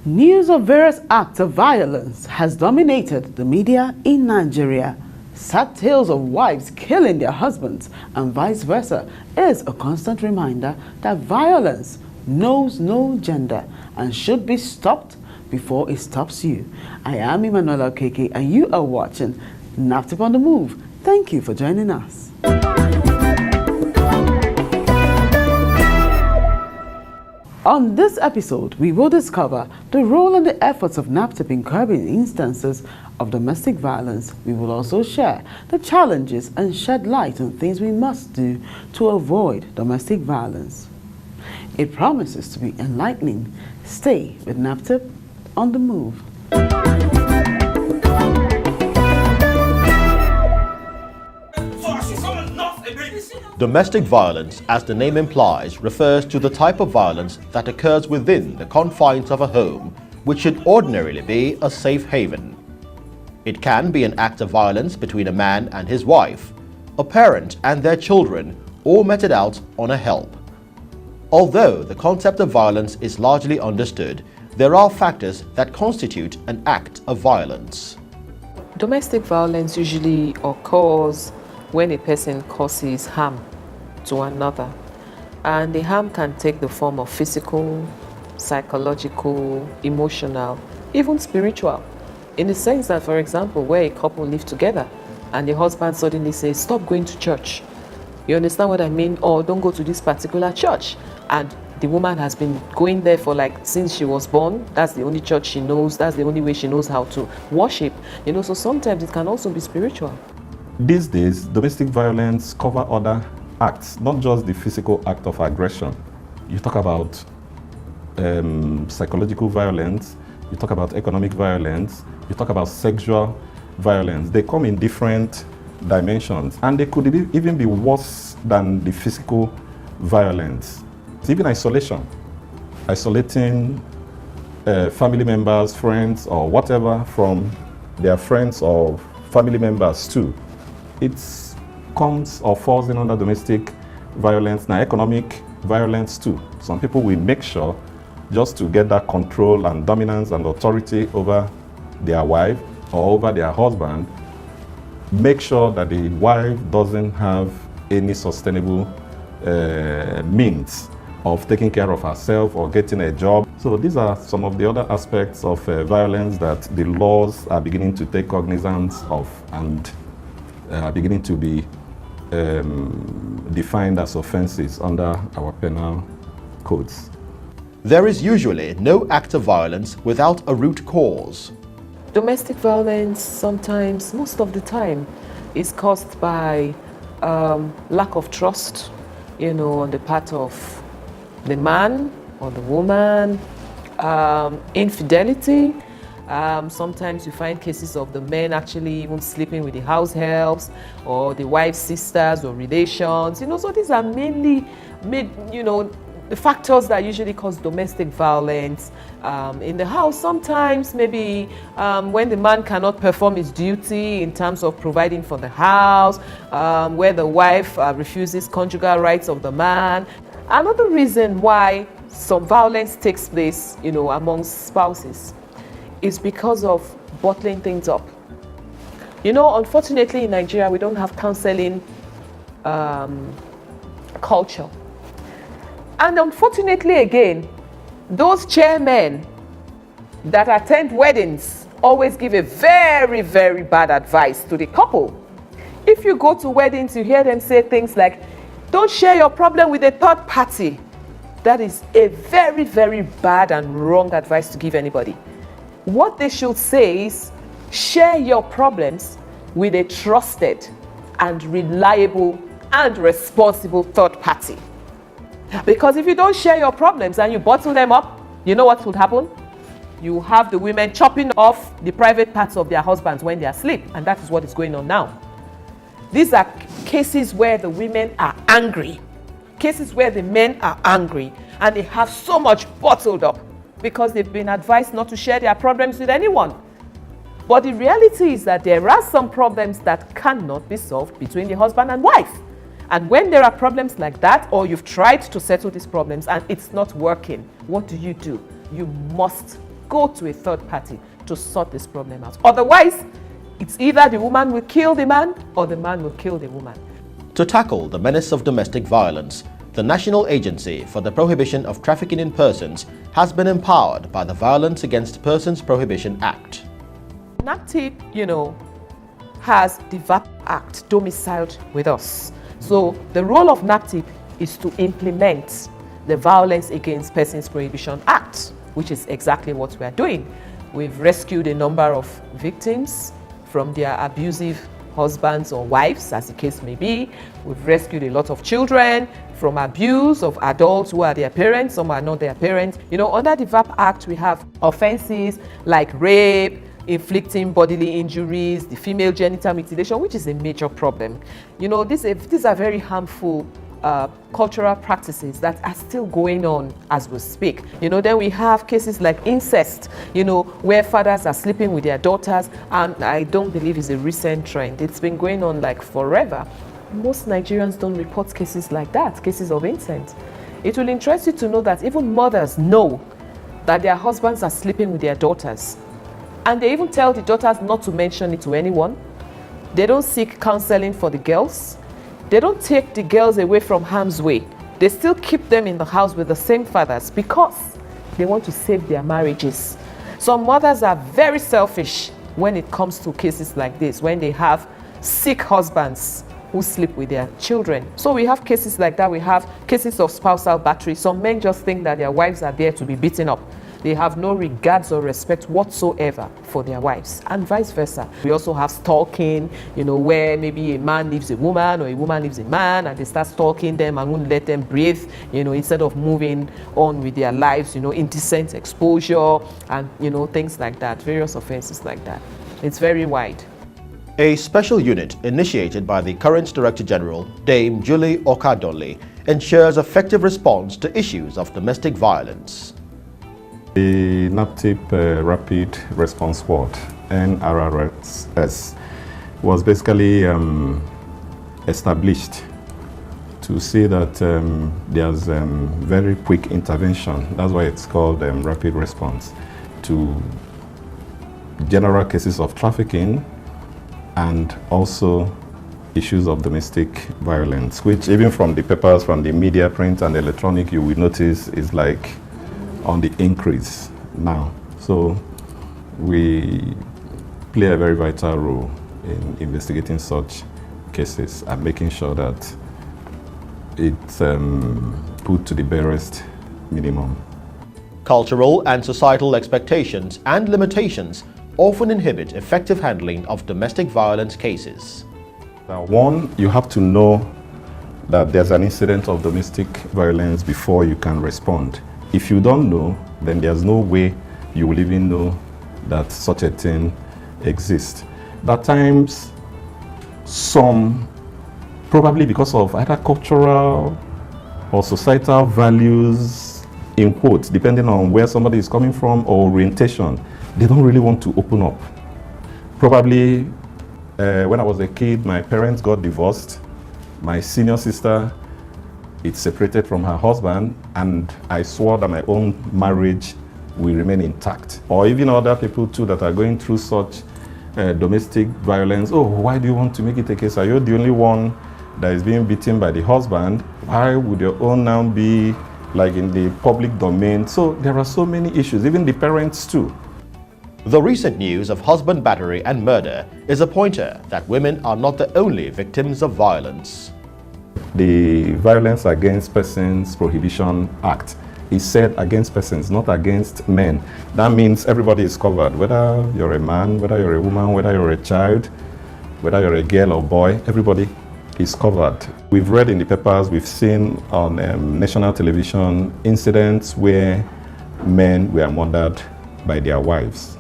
News of various acts of violence has dominated the media in Nigeria. Sad tales of wives killing their husbands and vice versa is a constant reminder that violence knows no gender and should be stopped before it stops you. I am Emmanuel Okeke and you are watching NAPTIP on the Move. Thank you for joining us. On this episode, we will discover the role and the efforts of NAPTIP in curbing instances of domestic violence. We will also share the challenges and shed light on things we must do to avoid domestic violence. It promises to be enlightening. Stay with NAPTIP on the Move. Domestic violence, as the name implies, refers to the type of violence that occurs within the confines of a home, which should ordinarily be a safe haven. It can be an act of violence between a man and his wife, a parent and their children, or meted out on a help. Although the concept of violence is largely understood, there are factors that constitute an act of violence. Domestic violence usually occurs when a person causes harm to another, and the harm can take the form of physical, psychological, emotional, even spiritual, in the sense that, for example, where a couple live together and the husband suddenly says, stop going to church, you understand what I mean, or don't go to this particular church, and the woman has been going there for since she was born. That's the only church she knows, that's the only way she knows how to worship, so sometimes it can also be spiritual. These days, domestic violence cover other acts, not just the physical act of aggression. You talk about psychological violence, you talk about economic violence, you talk about sexual violence. They come in different dimensions, and they could even be worse than the physical violence. It's even isolation, isolating family members, friends, or whatever from their friends or family members too. It comes or falls in under domestic violence. Now, economic violence too. Some people will make sure, just to get that control and dominance and authority over their wife or over their husband, make sure that the wife doesn't have any sustainable means of taking care of herself or getting a job. So these are some of the other aspects of violence that the laws are beginning to take cognizance of and are beginning to be defined as offenses under our penal codes. There is usually no act of violence without a root cause. Domestic violence sometimes, most of the time, is caused by lack of trust, on the part of the man or the woman, infidelity. Sometimes you find cases of the men actually even sleeping with the house helps or the wife's sisters or relations. So these are mainly the factors that usually cause domestic violence in the house. Sometimes maybe when the man cannot perform his duty in terms of providing for the house, where the wife refuses conjugal rights of the man. Another reason why some violence takes place, amongst spouses is because of bottling things up. Unfortunately in Nigeria, we don't have counseling culture. And unfortunately, again, those chairmen that attend weddings always give a very, very bad advice to the couple. If you go to weddings, you hear them say things like, don't share your problem with a third party. That is a very, very bad and wrong advice to give anybody. What they should say is, share your problems with a trusted and reliable and responsible third party. Because if you don't share your problems and you bottle them up, you know what will happen? You have the women chopping off the private parts of their husbands when they are asleep, and that is what is going on now. These are cases where the women are angry, cases where the men are angry, and they have so much bottled up because they've been advised not to share their problems with anyone. But the reality is that there are some problems that cannot be solved between the husband and wife. And when there are problems like that, or you've tried to settle these problems and it's not working, what do? You must go to a third party to sort this problem out. Otherwise, it's either the woman will kill the man or the man will kill the woman. To tackle the menace of domestic violence, the National Agency for the Prohibition of Trafficking in Persons has been empowered by the Violence Against Persons Prohibition Act. NAPTIP, has the VAP Act domiciled with us. So the role of NAPTIP is to implement the Violence Against Persons Prohibition Act, which is exactly what we are doing. We've rescued a number of victims from their abusive husbands or wives, as the case may be. We've rescued a lot of children from abuse of adults who are their parents, some are not their parents. Under the VAP Act, we have offenses like rape, inflicting bodily injuries, the female genital mutilation, which is a major problem. These are very harmful cultural practices that are still going on as we speak. Then we have cases like incest, where fathers are sleeping with their daughters, and I don't believe it's a recent trend. It's been going on like forever. Most Nigerians don't report cases like that, cases of incest. It will interest you to know that even mothers know that their husbands are sleeping with their daughters. And they even tell the daughters not to mention it to anyone. They don't seek counseling for the girls. They don't take the girls away from harm's way. They still keep them in the house with the same fathers because they want to save their marriages. Some mothers are very selfish when it comes to cases like this, when they have sick husbands who sleep with their children. So we have cases like that. We have cases of spousal battery. Some men just think that their wives are there to be beaten up. They have no regards or respect whatsoever for their wives, and vice versa. We also have stalking, where maybe a man leaves a woman or a woman leaves a man and they start stalking them and won't let them breathe, instead of moving on with their lives, indecent exposure and, things like that, various offenses like that. It's very wide. A special unit initiated by the current Director General, Dame Julie Okadole, ensures effective response to issues of domestic violence. The NAPTIP Rapid Response Squad, NRRS, was basically established to see that there's very quick intervention. That's why it's called rapid response to general cases of trafficking and also issues of domestic violence, which even from the papers, from the media, print and electronic, you will notice is like on the increase now. So we play a very vital role in investigating such cases and making sure that it's put to the barest minimum. Cultural and societal expectations and limitations often inhibit effective handling of domestic violence cases. Now, one, you have to know that there's an incident of domestic violence before you can respond. If you don't know, then there's no way you will even know that such a thing exists. At times, some, probably because of either cultural or societal values, in quotes, depending on where somebody is coming from or orientation, they don't really want to open up. Probably when I was a kid, my parents got divorced. My senior sister, it's separated from her husband, and I swore that my own marriage will remain intact. Or even other people too that are going through such domestic violence. Oh, why do you want to make it a case? Are you the only one that is being beaten by the husband, why would your own now be like in the public domain? So there are so many issues, even the parents too. The recent news of husband battery and murder is a pointer that women are not the only victims of violence. The Violence Against Persons Prohibition Act is said against persons, not against men. That means everybody is covered, whether you're a man, whether you're a woman, whether you're a child, whether you're a girl or boy, everybody is covered. We've read in the papers, we've seen on national television incidents where men were murdered by their wives.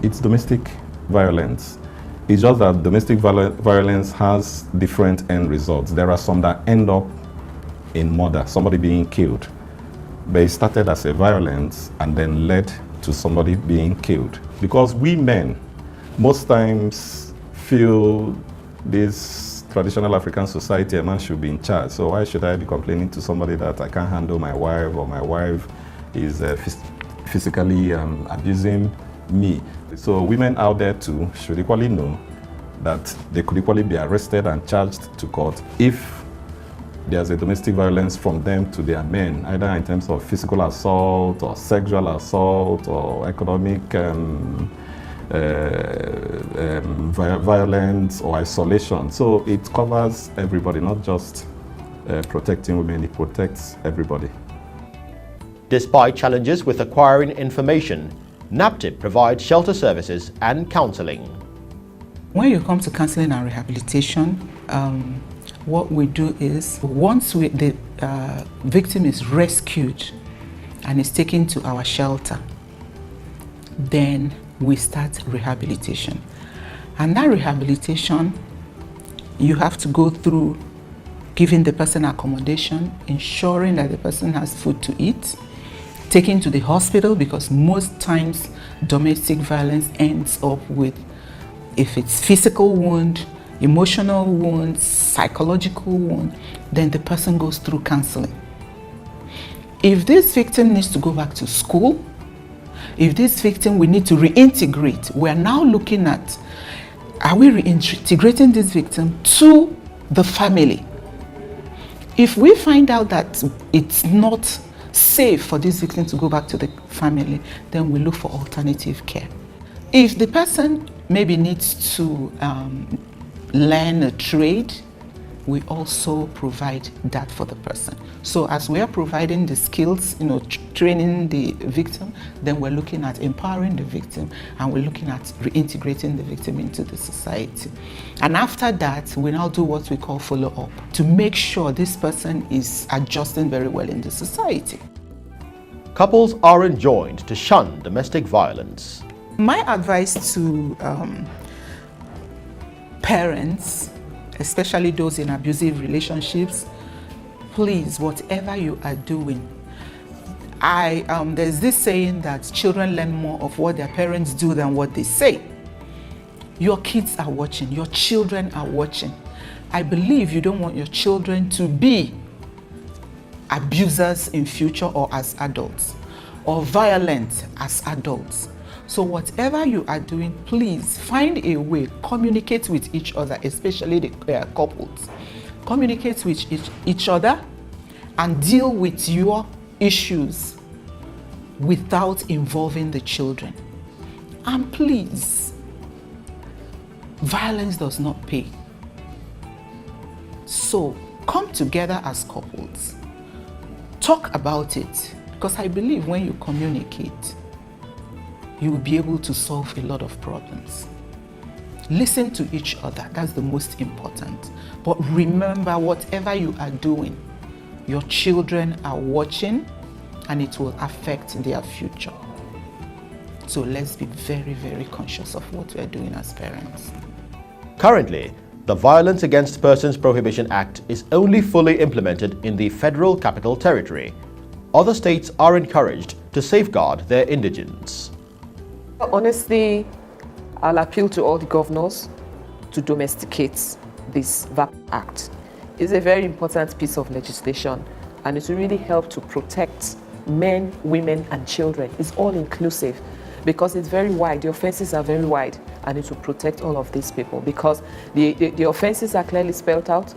It's domestic violence. It's just that domestic violence has different end results. There are some that end up in murder, somebody being killed. But it started as a violence and then led to somebody being killed. Because we men most times feel this traditional African society, a man should be in charge. So why should I be complaining to somebody that I can't handle my wife, or my wife is physically abusing me? So women out there too should equally know that they could equally be arrested and charged to court if there's a domestic violence from them to their men, either in terms of physical assault or sexual assault or economic violence or isolation. So it covers everybody, not just protecting women, it protects everybody. Despite challenges with acquiring information, NAPTIP provides shelter services and counseling. When you come to counseling and rehabilitation, what we do is once the victim is rescued and is taken to our shelter, then we start rehabilitation. And that rehabilitation, you have to go through giving the person accommodation, ensuring that the person has food to eat, taken to the hospital, because most times domestic violence ends up with, if it's physical wound, emotional wound, psychological wound, then the person goes through counseling. If this victim needs to go back to school, if this victim we need to reintegrate, we're now looking at, are we reintegrating this victim to the family? If we find out that it's not safe for this victim to go back to the family, then we look for alternative care. If the person maybe needs to learn a trade, we also provide that for the person. So as we are providing the skills, training the victim, then we're looking at empowering the victim, and we're looking at reintegrating the victim into the society. And after that, we now do what we call follow-up to make sure this person is adjusting very well in the society. Couples are enjoined to shun domestic violence. My advice to parents, especially those in abusive relationships, please, whatever you are doing, there's this saying that children learn more of what their parents do than what they say. Your kids are watching, your children are watching. I believe you don't want your children to be abusers in future or as adults, or violent as adults. So whatever you are doing, please find a way, communicate with each other, especially the couples. Communicate with each other and deal with your issues without involving the children. And please, violence does not pay. So come together as couples. Talk about it, because I believe when you communicate, you will be able to solve a lot of problems. Listen to each other, that's the most important. But remember, whatever you are doing, your children are watching and it will affect their future. So let's be very, very conscious of what we are doing as parents. Currently, the Violence Against Persons Prohibition Act is only fully implemented in the Federal Capital Territory. Other states are encouraged to safeguard their indigents. Honestly, I'll appeal to all the governors to domesticate this VAP Act. It's a very important piece of legislation, and it will really help to protect men, women, and children. It's all inclusive because it's very wide. The offenses are very wide, and it will protect all of these people, because the offenses are clearly spelled out,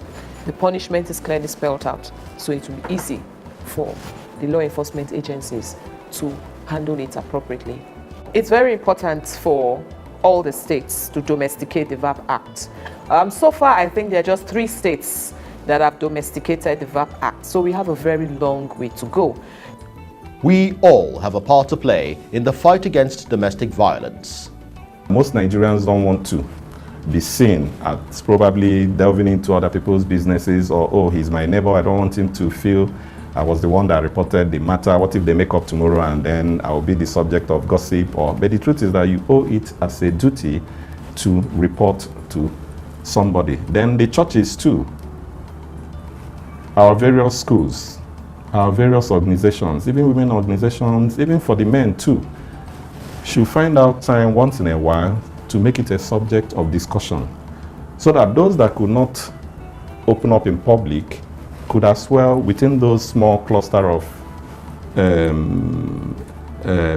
the punishment is clearly spelled out, so it will be easy for the law enforcement agencies to handle it appropriately. It's very important for all the states to domesticate the VAP Act. So far, I think there are just 3 states that have domesticated the VAP Act, so we have a very long way to go. We all have a part to play in the fight against domestic violence. Most Nigerians don't want to be seen as probably delving into other people's businesses, or, oh, he's my neighbor, I don't want him to feel I was the one that reported the matter. What if they make up tomorrow and then I will be the subject of gossip? But the truth is that you owe it as a duty to report to somebody. Then the churches too, our various schools, our various organizations, even women organizations, even for the men too, should find out time once in a while to make it a subject of discussion, so that those that could not open up in public could as well, within those small cluster of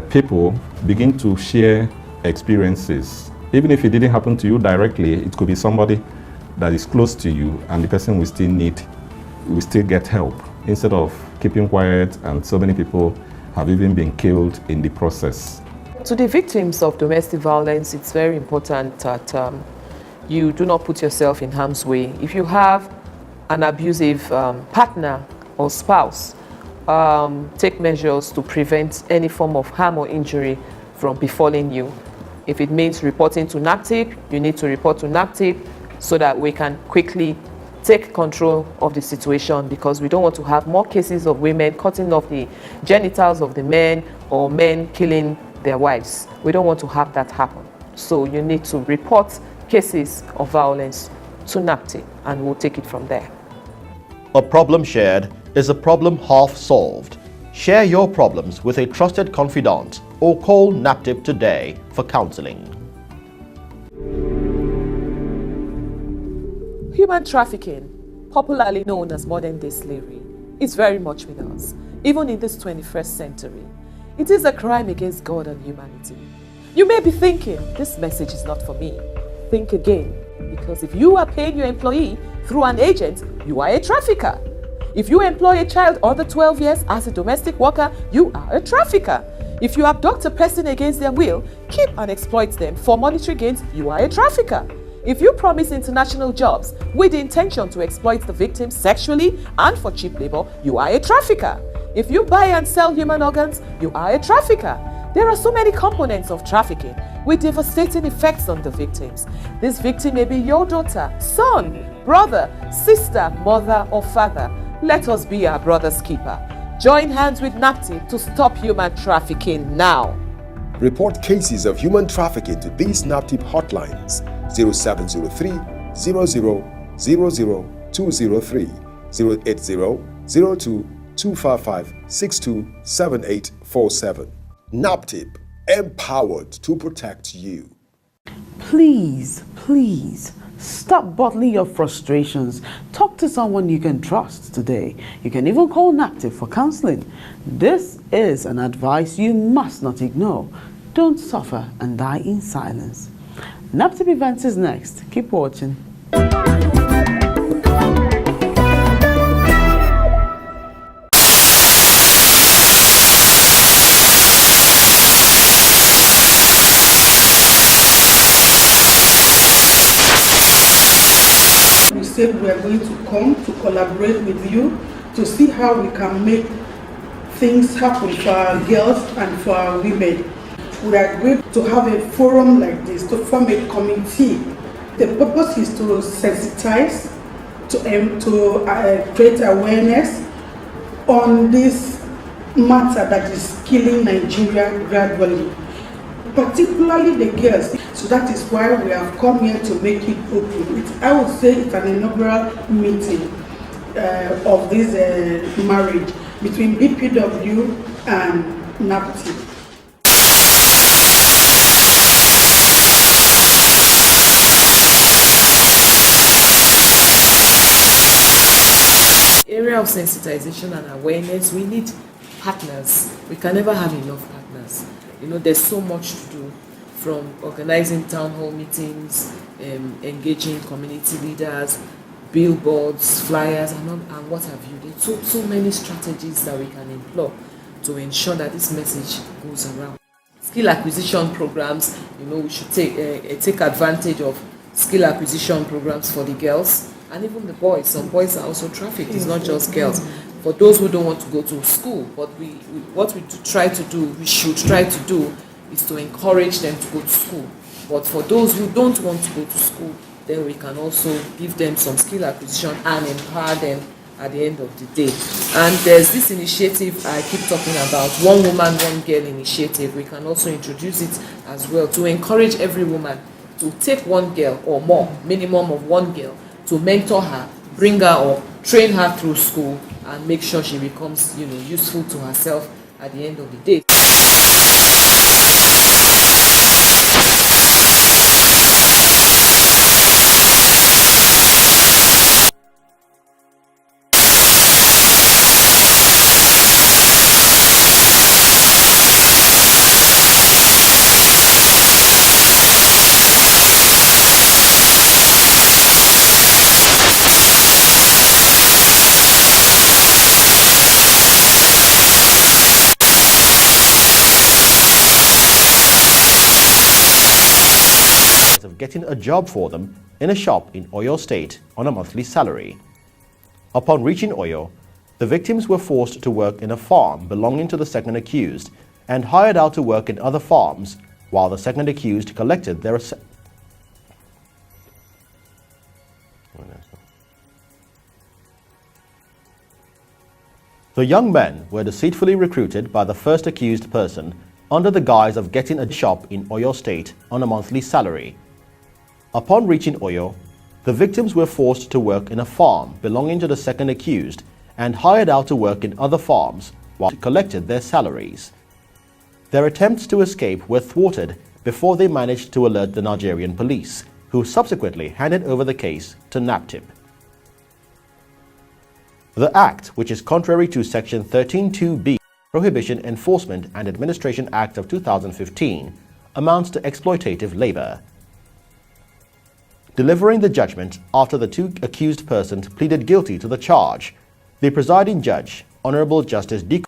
people, begin to share experiences. Even if it didn't happen to you directly, it could be somebody that is close to you, and the person will still get help, instead of keeping quiet, and so many people have even been killed in the process. To the victims of domestic violence, it's very important that you do not put yourself in harm's way. If you have an abusive partner or spouse, take measures to prevent any form of harm or injury from befalling you. If it means reporting to NAPTIP, you need to report to NAPTIP so that we can quickly take control of the situation, because we don't want to have more cases of women cutting off the genitals of the men, or men killing their wives. We don't want to have that happen. So you need to report cases of violence to NAPTIP, and we'll take it from there. A problem shared is a problem half solved. Share your problems with a trusted confidant or call NAPTIP today for counseling. Human trafficking, popularly known as modern-day slavery, is very much with us, even in this 21st century. It is a crime against God and humanity. You may be thinking, this message is not for me. Think again, because if you are paying your employee through an agent, you are a trafficker. If you employ a child under 12 years as a domestic worker, you are a trafficker. If you abduct a person against their will, keep and exploit them for monetary gains, you are a trafficker. If you promise international jobs with the intention to exploit the victim sexually and for cheap labor, you are a trafficker. If you buy and sell human organs, you are a trafficker. There are so many components of trafficking with devastating effects on the victims. This victim may be your daughter, son, brother, sister, mother, or father. Let us be our brother's keeper. Join hands with NAPTIP to stop human trafficking now. Report cases of human trafficking to these NAPTIP hotlines: 0703 00 203, 080 02 255 627847. NAPTIP, empowered to protect you. Please, please, stop bottling your frustrations. Talk to someone you can trust today. You can even call NAPTIP for counseling. This is an advice you must not ignore. Don't suffer and die in silence. NAPTIP Events is next. Keep watching. We said we are going to come to collaborate with you to see how we can make things happen for our girls and for our women. We are going to have a forum like this, to form a committee. The purpose is to sensitize, to create awareness on this matter that is killing Nigeria gradually, particularly the girls. So that is why we have come here to make it open. I would say it's an inaugural meeting of this marriage between BPW and NAPTIP. Area of sensitization and awareness, we need partners. We can never have enough partners. You know, there's so much to do from organizing town hall meetings, engaging community leaders, billboards, flyers, and what have you. There's so many strategies that we can employ to ensure that this message goes around. Skill acquisition programs, we should take advantage of skill acquisition programs for the girls and even the boys. Some boys are also trafficked, it's not just girls. For those who don't want to go to school, but what we should try to do is to encourage them to go to school. But for those who don't want to go to school, then we can also give them some skill acquisition and empower them at the end of the day. And there's this initiative I keep talking about, One Woman, One Girl initiative. We can also introduce it as well to encourage every woman to take one girl or more, minimum of one girl, to mentor her, bring her or train her through school, and make sure she becomes, useful to herself at the end of the day. Of getting a job for them in a shop in Oyo State on a monthly salary. Upon reaching Oyo, the victims were forced to work in a farm belonging to the second accused and hired out to work in other farms while the second accused collected their The young men were deceitfully recruited by the first accused person under the guise of getting a shop in Oyo State on a monthly salary. Upon reaching Oyo, the victims were forced to work in a farm belonging to the second accused and hired out to work in other farms while they collected their salaries. Their attempts to escape were thwarted before they managed to alert the Nigerian police, who subsequently handed over the case to NAPTIP. The act, which is contrary to Section 13(2)(b) Prohibition, Enforcement and Administration Act of 2015, amounts to exploitative labor. Delivering the judgment after the two accused persons pleaded guilty to the charge, the presiding judge, Honorable Justice D.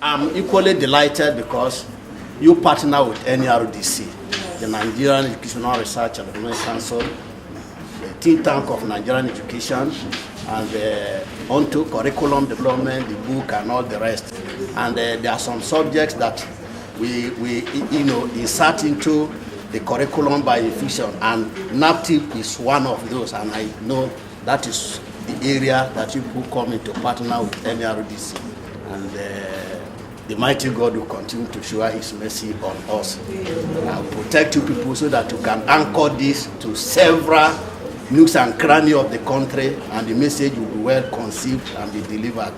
I'm equally delighted because you partner with NERDC, the Nigerian Educational Research and Development Council, the think tank of Nigerian education, and onto curriculum development, the book, and all the rest. And there are some subjects that we insert into the curriculum by infusion, and NAPTIP is one of those, and I know that is the area that you will come into partner with NERDC. And the mighty God will continue to show his mercy on us and protect you people so that you can anchor this to several nooks and crannies of the country, and the message will be well conceived and be delivered.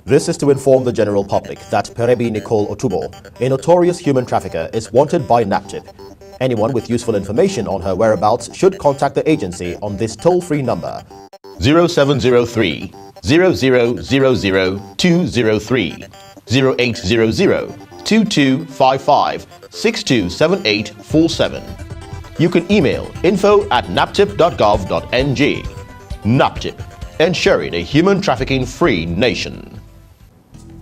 This is to inform the general public that Perebi Nicole Otubo, a notorious human trafficker, is wanted by NAPTIP. Anyone with useful information on her whereabouts should contact the agency on this toll-free number 0703 0000 203, 0800 2255 627847. You can email info@naptip.gov.ng. NAPTIP, ensuring a human trafficking-free nation.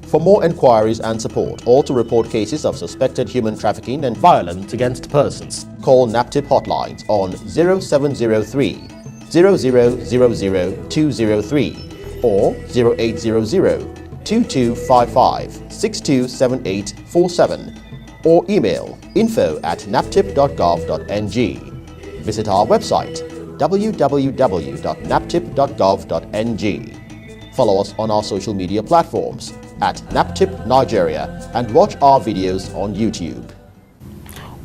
For more enquiries and support, or to report cases of suspected human trafficking and violence against persons, call NAPTIP hotlines on 0703 0000203 or 0800 2255 627847 or email info@naptip.gov.ng. Visit our website www.naptip.gov.ng. Follow us on our social media platforms at NAPTIP Nigeria and watch our videos on YouTube.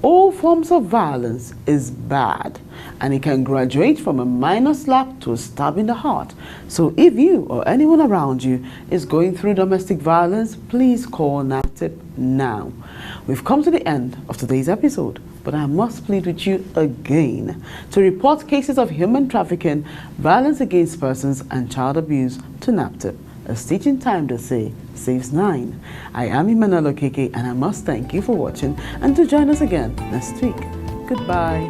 All forms of violence is bad, and it can graduate from a minor slap to a stab in the heart. So if you or anyone around you is going through domestic violence, please call NAPTIP now. We've come to the end of today's episode, but I must plead with you again to report cases of human trafficking, violence against persons, and child abuse to NAPTIP. A stitch in time, they say, saves 9. I am Emmanuel Okeke, and I must thank you for watching and to join us again next week. Goodbye.